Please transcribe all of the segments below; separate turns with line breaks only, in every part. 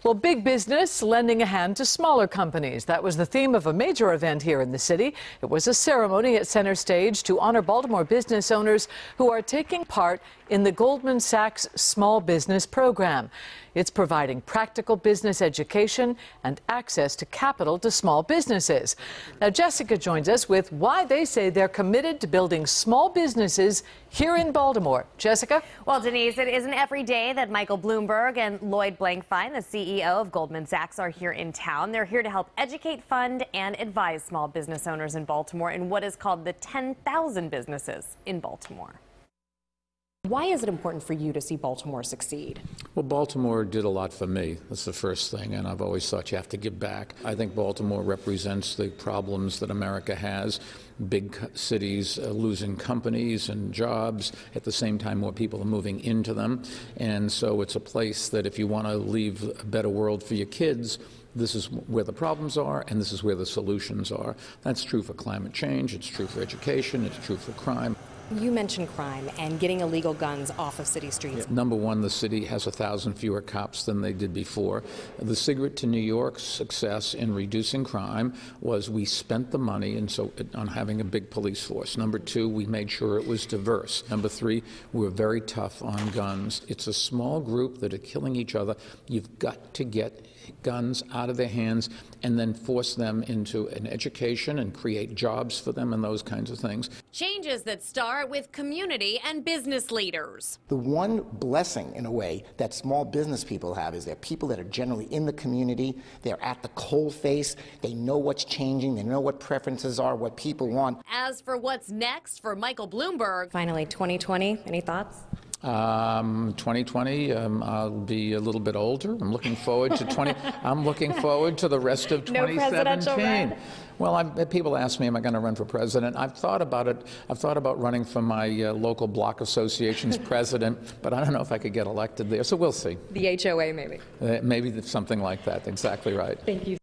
Well, big business lending a hand to smaller companies. That was the theme of a major event here in the city. It was a ceremony at Center Stage to honor Baltimore business owners who are taking part in the Goldman Sachs Small Business Program. It's providing practical business education and access to capital to small businesses. Now, Jessica joins us with why they say they're committed to building small businesses here in Baltimore. Jessica?
Well, Denise, it isn't every day that Michael Bloomberg and Lloyd Blankfein, the CEO of Goldman Sachs, are here in town. They're here to help educate, fund, and advise small business owners in Baltimore in what is called the 10,000 businesses in Baltimore.
Why is it important for you to see Baltimore succeed?
Well, Baltimore did a lot for me. That's the first thing, and I've always thought you have to give back. I think Baltimore represents the problems that America has. Big cities losing companies and jobs. At the same time, more people are moving into them. And so it's a place that if you want to leave a better world for your kids, this is where the problems are, and this is where the solutions are. That's true for climate change, it's true for education, it's true for crime.
You mentioned crime and getting illegal guns off of city streets.
Number one, the city has 1,000 fewer cops than they did before. The secret to New York's success in reducing crime was we spent the money on having a big police force. Number two, we made sure it was diverse. Number three, we were very tough on guns. It's a small group that are killing each other. You've got to get guns out of their hands and then force them into an education and create jobs for them and those kinds of things.
Changes that start with community and business leaders.
The one blessing, in a way, that small business people have is they're people that are generally in the community. They're at the coalface. They know what's changing. They know what preferences are, what people want.
As for what's next for Michael Bloomberg.
Finally, 2020, any thoughts?
2020, I'll be a little bit older. I'm looking forward to I'm looking forward to the rest of 2017.
No presidential run.
Well, people ask me, am I going to run for president? I've thought about it. I've thought about running for my local block association's president, but I don't know if I could get elected there. So we'll see.
The HOA, maybe.
Maybe something like that. Exactly right.
Thank you.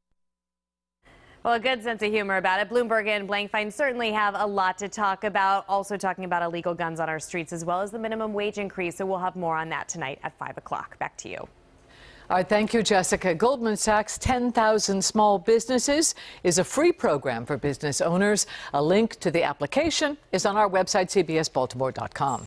Well, a good sense of humor about it. Bloomberg and Blankfein certainly have a lot to talk about, also talking about illegal guns on our streets as well as the minimum wage increase. So we'll have more on that tonight at 5 o'clock. Back to you.
All right, thank you, Jessica. Goldman Sachs 10,000 Small Businesses is a free program for business owners. A link to the application is on our website, cbsbaltimore.com.